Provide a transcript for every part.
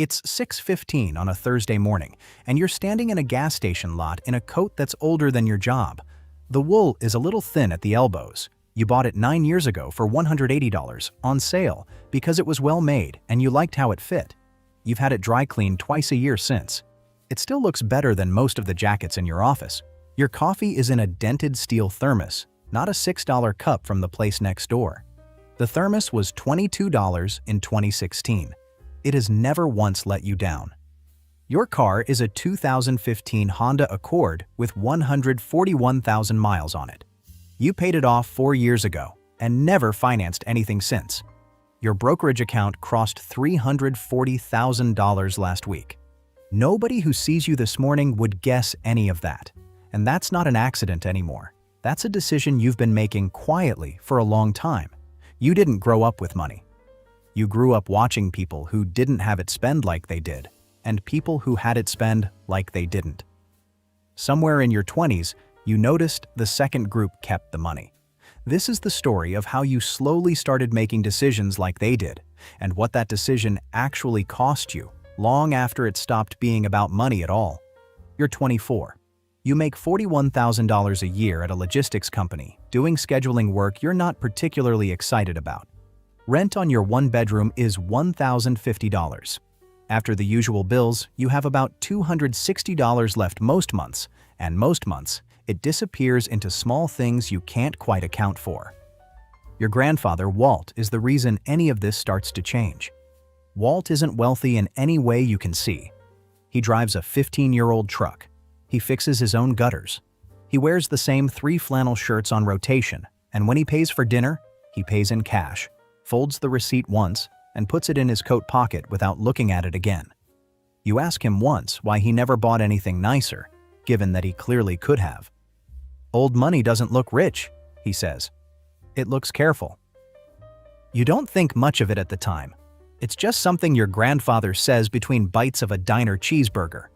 It's 6:15 on a Thursday morning, and you're standing in a gas station lot in a coat that's older than your job. The wool is a little thin at the elbows. You bought it 9 years ago for $180 on sale because it was well made and you liked how it fit. You've had it dry cleaned twice a year since. It still looks better than most of the jackets in your office. Your coffee is in a dented steel thermos, not a $6 cup from the place next door. The thermos was $22 in 2016. It has never once let you down. Your car is a 2015 Honda Accord with 141,000 miles on it. You paid it off 4 years ago and never financed anything since. Your brokerage account crossed $340,000 last week. Nobody who sees you this morning would guess any of that. And that's not an accident anymore. That's a decision you've been making quietly for a long time. You didn't grow up with money. You grew up watching people who didn't have it spend like they did, and people who had it spend like they didn't. Somewhere in your 20s, you noticed the second group kept the money. This is the story of how you slowly started making decisions like they did, and what that decision actually cost you, long after it stopped being about money at all. You're 24. You make $41,000 a year at a logistics company, doing scheduling work you're not particularly excited about. Rent on your one-bedroom is $1,050. After the usual bills, you have about $260 left most months, and most months, it disappears into small things you can't quite account for. Your grandfather, Walt, is the reason any of this starts to change. Walt isn't wealthy in any way you can see. He drives a 15-year-old truck. He fixes his own gutters. He wears the same 3 flannel shirts on rotation, and when he pays for dinner, he pays in cash, folds the receipt once, and puts it in his coat pocket without looking at it again. You ask him once why he never bought anything nicer, given that he clearly could have. "Old money doesn't look rich," he says. "It looks careful." You don't think much of it at the time. It's just something your grandfather says between bites of a diner cheeseburger.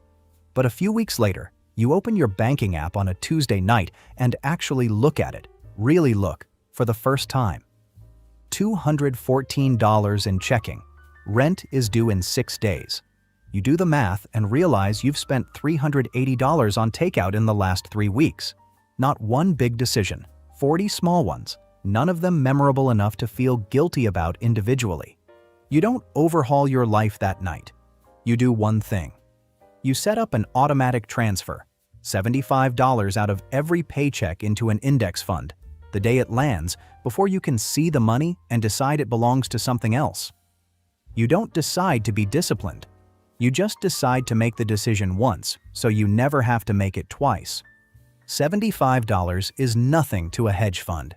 But a few weeks later, you open your banking app on a Tuesday night and actually look at it, really look, for the first time. $214 in checking. Rent is due in 6 days. You do the math and realize you've spent $380 on takeout in the last 3 weeks. Not one big decision, 40 small ones, none of them memorable enough to feel guilty about individually. You don't overhaul your life that night. You do one thing. You set up an automatic transfer, $75 out of every paycheck into an index fund, the day it lands, before you can see the money and decide it belongs to something else. You don't decide to be disciplined. You just decide to make the decision once, so you never have to make it twice. $75 is nothing to a hedge fund.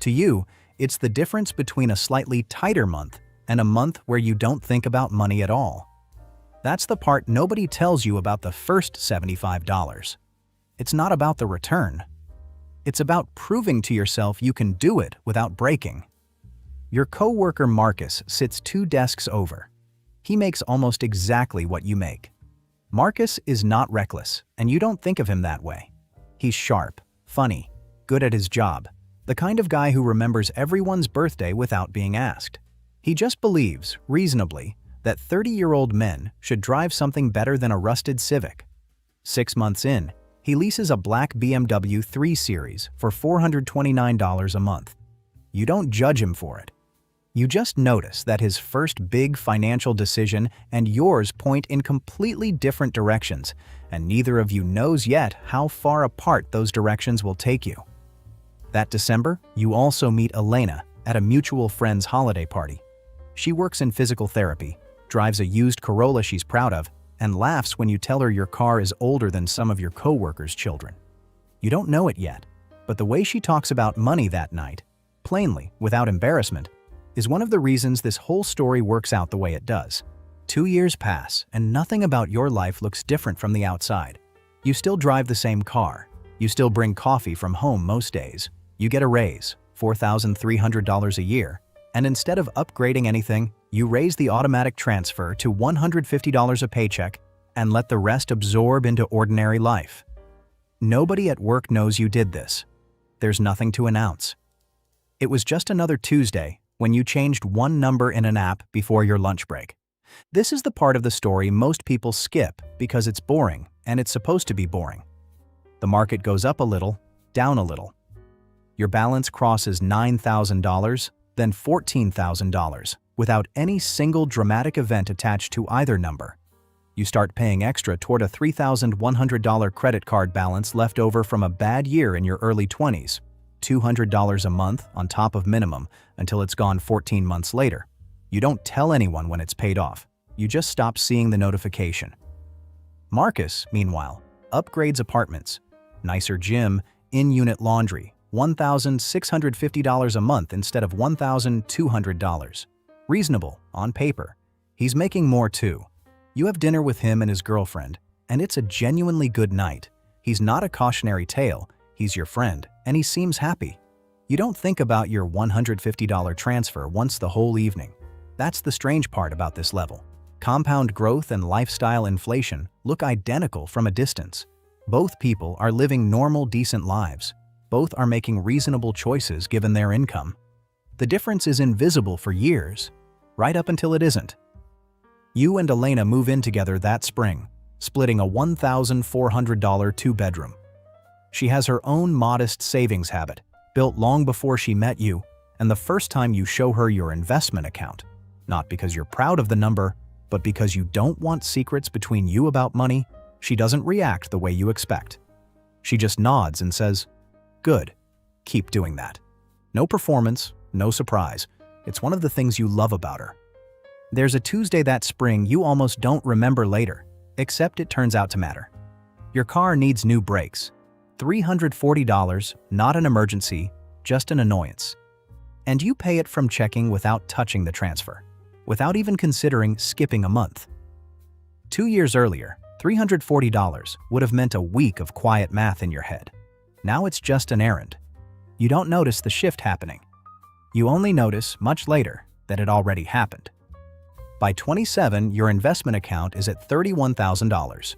To you, it's the difference between a slightly tighter month and a month where you don't think about money at all. That's the part nobody tells you about the first $75. It's not about the return. It's about proving to yourself you can do it without breaking. Your coworker Marcus sits 2 desks over. He makes almost exactly what you make. Marcus is not reckless, and you don't think of him that way. He's sharp, funny, good at his job, the kind of guy who remembers everyone's birthday without being asked. He just believes, reasonably, that 30-year-old men should drive something better than a rusted Civic. 6 months in, he leases a black BMW 3 Series for $429 a month. You don't judge him for it. You just notice that his first big financial decision and yours point in completely different directions, and neither of you knows yet how far apart those directions will take you. That December, you also meet Elena at a mutual friend's holiday party. She works in physical therapy, drives a used Corolla she's proud of, and laughs when you tell her your car is older than some of your coworkers' children. You don't know it yet, but the way she talks about money that night, plainly, without embarrassment, is one of the reasons this whole story works out the way it does. 2 years pass, and nothing about your life looks different from the outside. You still drive the same car. You still bring coffee from home most days. You get a raise, $4,300 a year, and instead of upgrading anything, you raise the automatic transfer to $150 a paycheck and let the rest absorb into ordinary life. Nobody at work knows you did this. There's nothing to announce. It was just another Tuesday when you changed one number in an app before your lunch break. This is the part of the story most people skip because it's boring, and it's supposed to be boring. The market goes up a little, down a little. Your balance crosses $9,000, then $14,000, without any single dramatic event attached to either number. You start paying extra toward a $3,100 credit card balance left over from a bad year in your early 20s, $200 a month on top of minimum until it's gone 14 months later. You don't tell anyone when it's paid off. You just stop seeing the notification. Marcus, meanwhile, upgrades apartments, nicer gym, in-unit laundry, $1,650 a month instead of $1,200. Reasonable, on paper. He's making more too. You have dinner with him and his girlfriend, and it's a genuinely good night. He's not a cautionary tale, he's your friend, and he seems happy. You don't think about your $150 transfer once the whole evening. That's the strange part about this level. Compound growth and lifestyle inflation look identical from a distance. Both people are living normal, decent lives. Both are making reasonable choices given their income. The difference is invisible for years, right up until it isn't. You and Elena move in together that spring, splitting a $1,400 two-bedroom. She has her own modest savings habit, built long before she met you, and the first time you show her your investment account, not because you're proud of the number, but because you don't want secrets between you about money, she doesn't react the way you expect. She just nods and says, "Good. Keep doing that." No performance, no surprise. It's one of the things you love about her. There's a Tuesday that spring you almost don't remember later, except it turns out to matter. Your car needs new brakes. $340, not an emergency, just an annoyance. And you pay it from checking without touching the transfer, without even considering skipping a month. 2 years earlier, $340 would have meant a week of quiet math in your head. Now it's just an errand. You don't notice the shift happening. You only notice, much later, that it already happened. By 27, your investment account is at $31,000.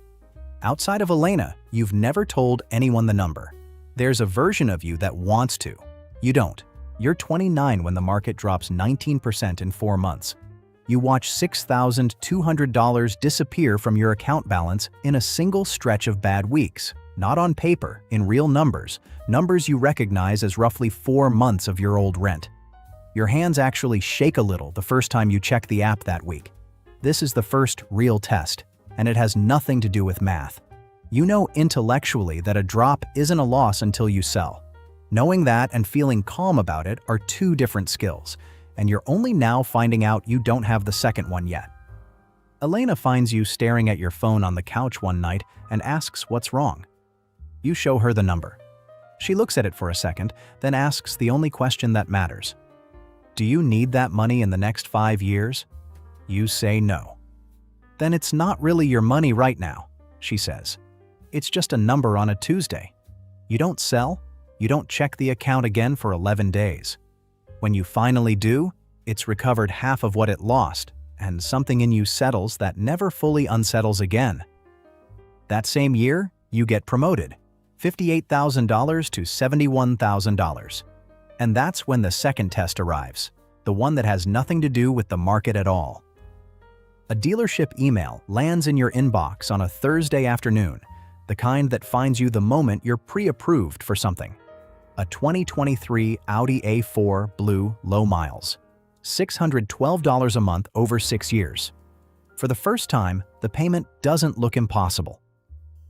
Outside of Elena, you've never told anyone the number. There's a version of you that wants to. You don't. You're 29 when the market drops 19% in 4 months. You watch $6,200 disappear from your account balance in a single stretch of bad weeks. Not on paper, in real numbers. Numbers you recognize as roughly 4 months of your old rent. Your hands actually shake a little the first time you check the app that week. This is the first real test, and it has nothing to do with math. You know intellectually that a drop isn't a loss until you sell. Knowing that and feeling calm about it are 2 different skills, and you're only now finding out you don't have the second one yet. Elena finds you staring at your phone on the couch one night and asks what's wrong. You show her the number. She looks at it for a second, then asks the only question that matters. Do you need that money in the next 5 years? You say no. Then it's not really your money right now, she says. It's just a number on a Tuesday. You don't sell, you don't check the account again for 11 days. When you finally do, it's recovered half of what it lost, and something in you settles that never fully unsettles again. That same year, you get promoted, $58,000 to $71,000. And that's when the second test arrives, the one that has nothing to do with the market at all. A dealership email lands in your inbox on a Thursday afternoon, the kind that finds you the moment you're pre-approved for something. A 2023 Audi A4 Blue low miles, $612 a month over 6 years. For the first time, the payment doesn't look impossible.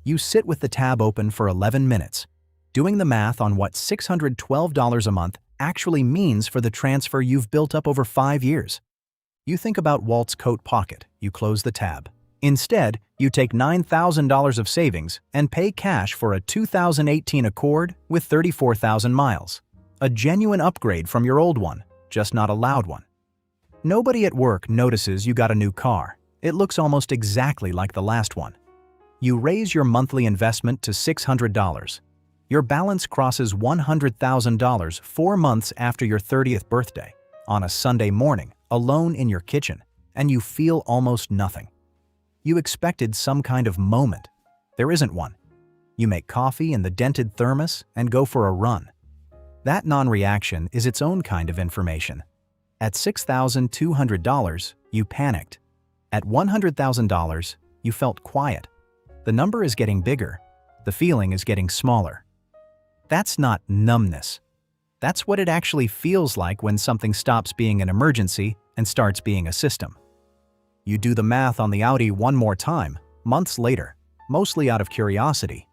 You sit with the tab open for 11 minutes, doing the math on what $612 a month actually means for the transfer you've built up over 5 years. You think about Walt's coat pocket, you close the tab. Instead, you take $9,000 of savings and pay cash for a 2018 Accord with 34,000 miles. A genuine upgrade from your old one, just not a loud one. Nobody at work notices you got a new car. It looks almost exactly like the last one. You raise your monthly investment to $600. Your balance crosses $100,000 4 months after your 30th birthday, on a Sunday morning, alone in your kitchen, and you feel almost nothing. You expected some kind of moment. There isn't one. You make coffee in the dented thermos and go for a run. That non-reaction is its own kind of information. At $6,200, you panicked. At $100,000, you felt quiet. The number is getting bigger. The feeling is getting smaller. That's not numbness. That's what it actually feels like when something stops being an emergency and starts being a system. You do the math on the Audi one more time, months later, mostly out of curiosity.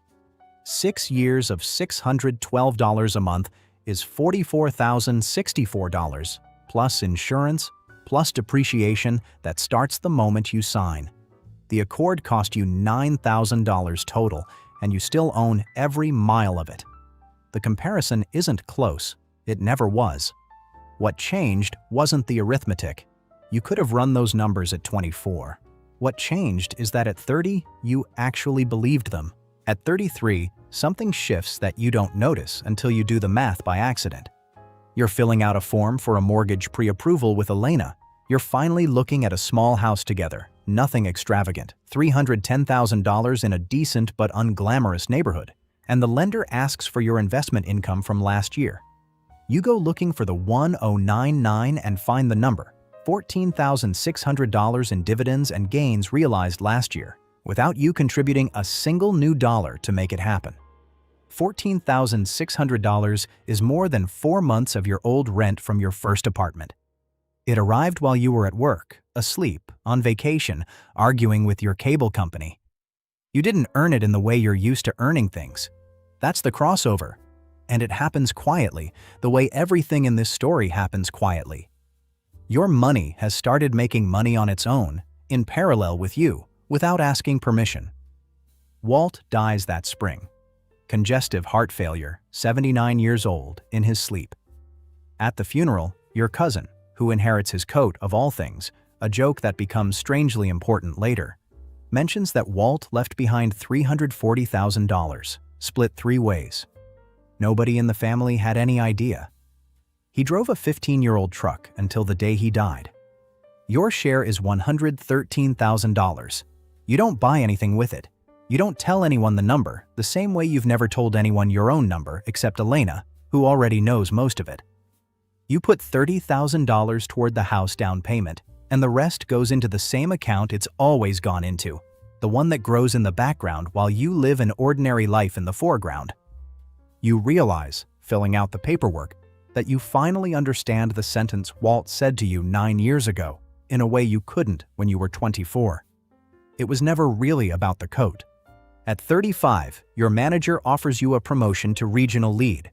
6 years of $612 a month is $44,064, plus insurance, plus depreciation that starts the moment you sign. The Accord cost you $9,000 total, and you still own every mile of it. The comparison isn't close. It never was. What changed wasn't the arithmetic. You could have run those numbers at 24. What changed is that at 30, you actually believed them. At 33, something shifts that you don't notice until you do the math by accident. You're filling out a form for a mortgage pre-approval with Elena. You're finally looking at a small house together. Nothing extravagant. $310,000 in a decent but unglamorous neighborhood. And the lender asks for your investment income from last year. You go looking for the 1099 and find the number. $14,600 in dividends and gains realized last year, without you contributing a single new dollar to make it happen. $14,600 is more than 4 months of your old rent from your first apartment. It arrived while you were at work, asleep, on vacation, arguing with your cable company. You didn't earn it in the way you're used to earning things. That's the crossover. And it happens quietly, the way everything in this story happens quietly. Your money has started making money on its own, in parallel with you, without asking permission. Walt dies that spring. Congestive heart failure, 79 years old, in his sleep. At the funeral, your cousin, who inherits his coat of all things, a joke that becomes strangely important later, mentions that Walt left behind $340,000, split 3 ways. Nobody in the family had any idea. He drove a 15-year-old truck until the day he died. Your share is $113,000. You don't buy anything with it. You don't tell anyone the number, the same way you've never told anyone your own number except Elena, who already knows most of it. You put $30,000 toward the house down payment, and the rest goes into the same account it's always gone into, the one that grows in the background while you live an ordinary life in the foreground. You realize, filling out the paperwork, that you finally understand the sentence Walt said to you 9 years ago in a way you couldn't when you were 24. It was never really about the coat. At 35, your manager offers you a promotion to regional lead.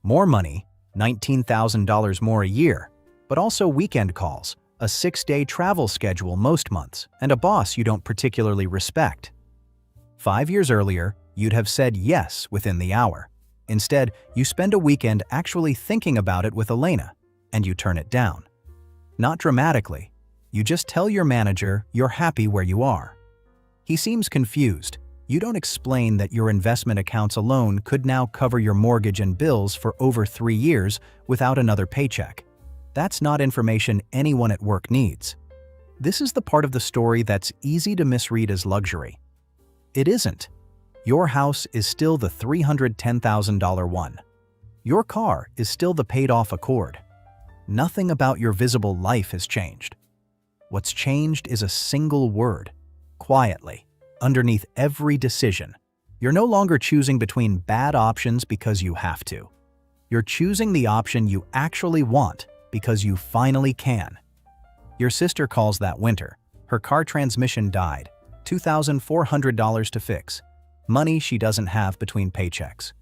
More money, $19,000 more a year, but also weekend calls, a 6-day travel schedule most months, and a boss you don't particularly respect. 5 years earlier, you'd have said yes within the hour. Instead, you spend a weekend actually thinking about it with Elena, and you turn it down. Not dramatically. You just tell your manager you're happy where you are. He seems confused. You don't explain that your investment accounts alone could now cover your mortgage and bills for over 3 years without another paycheck. That's not information anyone at work needs. This is the part of the story that's easy to misread as luxury. It isn't. Your house is still the $310,000 one. Your car is still the paid-off Accord. Nothing about your visible life has changed. What's changed is a single word, quietly, underneath every decision. You're no longer choosing between bad options because you have to. You're choosing the option you actually want because you finally can. Your sister calls that winter. Her car transmission died, $2,400 to fix. Money she doesn't have between paychecks.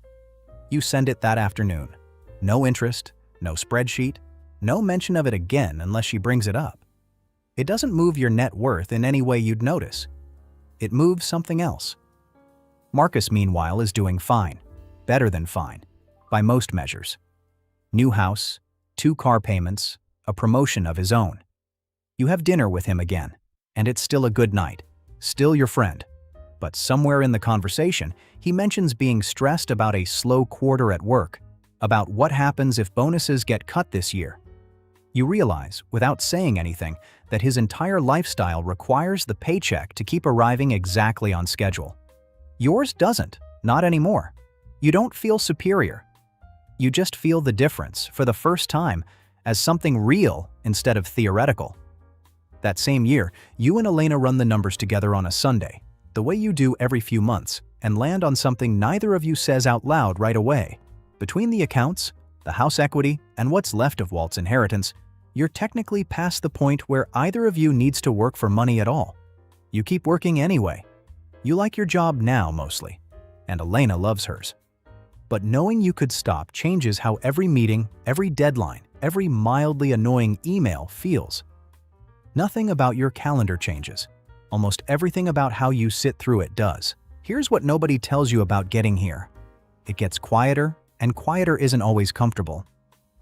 You send it that afternoon. No interest, no spreadsheet, no mention of it again unless she brings it up. It doesn't move your net worth in any way you'd notice. It moves something else. Marcus, meanwhile, is doing fine. Better than fine, by most measures. New house, 2 car payments, a promotion of his own. You have dinner with him again, and it's still a good night, still your friend. But somewhere in the conversation, he mentions being stressed about a slow quarter at work, about what happens if bonuses get cut this year. You realize, without saying anything, that his entire lifestyle requires the paycheck to keep arriving exactly on schedule. Yours doesn't, not anymore. You don't feel superior. You just feel the difference, for the first time, as something real instead of theoretical. That same year, you and Elena run the numbers together on a Sunday, the way you do every few months, and land on something neither of you says out loud right away. Between the accounts, the house equity, and what's left of Walt's inheritance, you're technically past the point where either of you needs to work for money at all. You keep working anyway. You like your job now mostly, and Elena loves hers. But knowing you could stop changes how every meeting, every deadline, every mildly annoying email feels. Nothing about your calendar changes. Almost everything about how you sit through it does. Here's what nobody tells you about getting here. It gets quieter, and quieter isn't always comfortable.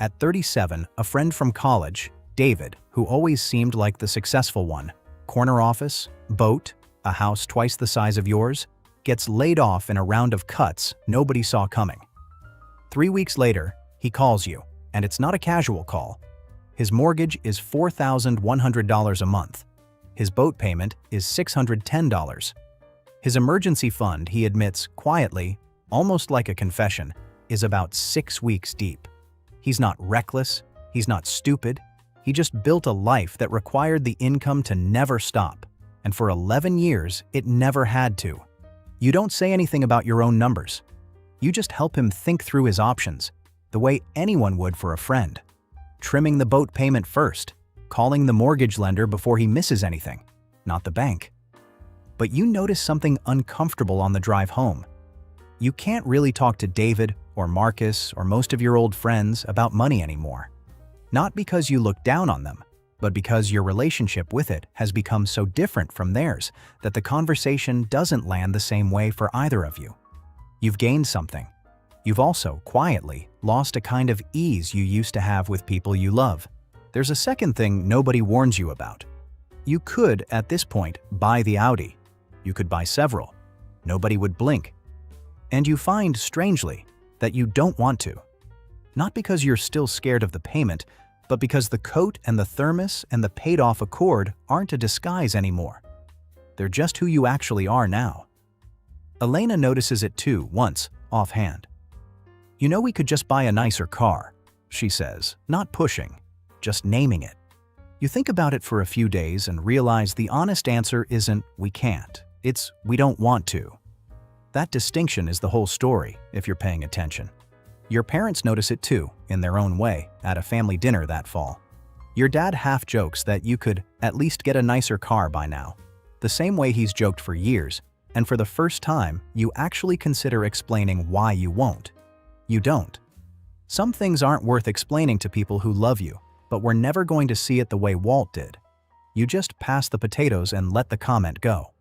At 37, a friend from college, David, who always seemed like the successful one, corner office, boat, a house twice the size of yours, gets laid off in a round of cuts nobody saw coming. 3 weeks later, he calls you, and it's not a casual call. His mortgage is $4,100 a month. His boat payment is $610. His emergency fund, he admits quietly, almost like a confession, is about 6 weeks deep. He's not reckless, he's not stupid, he just built a life that required the income to never stop, and for 11 years, it never had to. You don't say anything about your own numbers. You just help him think through his options, the way anyone would for a friend. Trimming the boat payment first, calling the mortgage lender before he misses anything, not the bank. But you notice something uncomfortable on the drive home. You can't really talk to David or Marcus or most of your old friends about money anymore. Not because you look down on them, but because your relationship with it has become so different from theirs that the conversation doesn't land the same way for either of you. You've gained something. You've also, quietly, lost a kind of ease you used to have with people you love. There's a second thing nobody warns you about. You could, at this point, buy the Audi. You could buy several. Nobody would blink. And you find, strangely, that you don't want to. Not because you're still scared of the payment, but because the coat and the thermos and the paid-off Accord aren't a disguise anymore. They're just who you actually are now. Elena notices it too, once, offhand. "You know, we could just buy a nicer car," she says, not pushing, just naming it. You think about it for a few days and realize the honest answer isn't "we can't," it's "we don't want to." That distinction is the whole story, if you're paying attention. Your parents notice it too, in their own way, at a family dinner that fall. Your dad half jokes that you could at least get a nicer car by now, the same way he's joked for years, and for the first time, you actually consider explaining why you won't. You don't. Some things aren't worth explaining to people who love you, but we're never going to see it the way Walt did. You just pass the potatoes and let the comment go.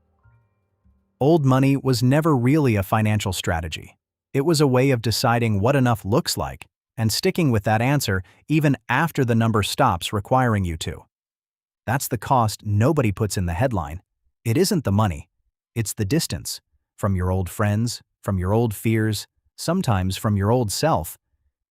Old money was never really a financial strategy. It was a way of deciding what enough looks like and sticking with that answer even after the number stops requiring you to. That's the cost nobody puts in the headline. It isn't the money. It's the distance from your old friends, from your old fears, sometimes from your old self,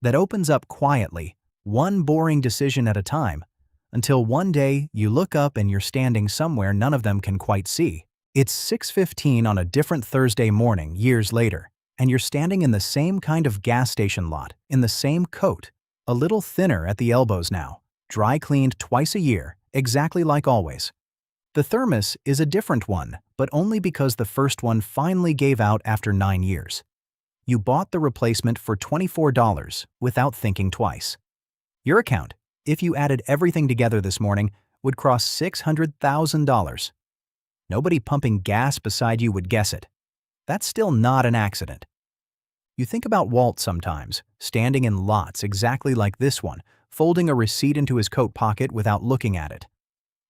that opens up quietly, one boring decision at a time, until one day you look up and you're standing somewhere none of them can quite see. It's 6:15 on a different Thursday morning years later, and you're standing in the same kind of gas station lot, in the same coat, a little thinner at the elbows now, dry cleaned twice a year, exactly like always. The thermos is a different one, but only because the first one finally gave out after 9 years. You bought the replacement for $24 without thinking twice. Your account, if you added everything together this morning, would cross $600,000. Nobody pumping gas beside you would guess it. That's still not an accident. You think about Walt sometimes, standing in lots exactly like this one, folding a receipt into his coat pocket without looking at it.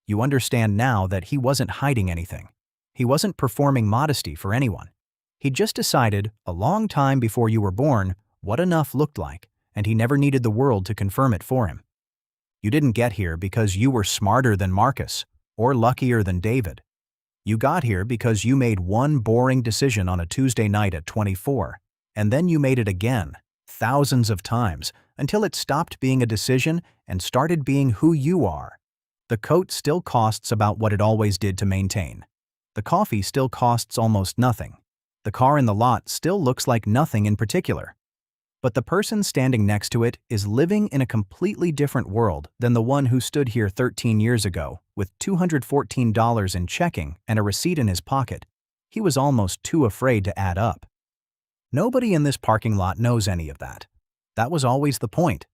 You understand now that he wasn't hiding anything. He wasn't performing modesty for anyone. He'd just decided, a long time before you were born, what enough looked like, and he never needed the world to confirm it for him. You didn't get here because you were smarter than Marcus, or luckier than David. You got here because you made one boring decision on a Tuesday night at 24, and then you made it again, thousands of times, until it stopped being a decision and started being who you are. The coat still costs about what it always did to maintain. The coffee still costs almost nothing. The car in the lot still looks like nothing in particular. But the person standing next to it is living in a completely different world than the one who stood here 13 years ago with $214 in checking and a receipt in his pocket. He was almost too afraid to add up. Nobody in this parking lot knows any of that. That was always the point.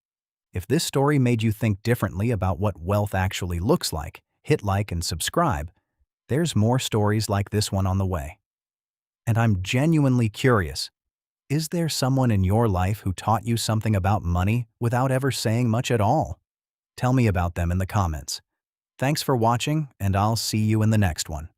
If this story made you think differently about what wealth actually looks like, hit like and subscribe. There's more stories like this one on the way. And I'm genuinely curious. Is there someone in your life who taught you something about money without ever saying much at all? Tell me about them in the comments. Thanks for watching, and I'll see you in the next one.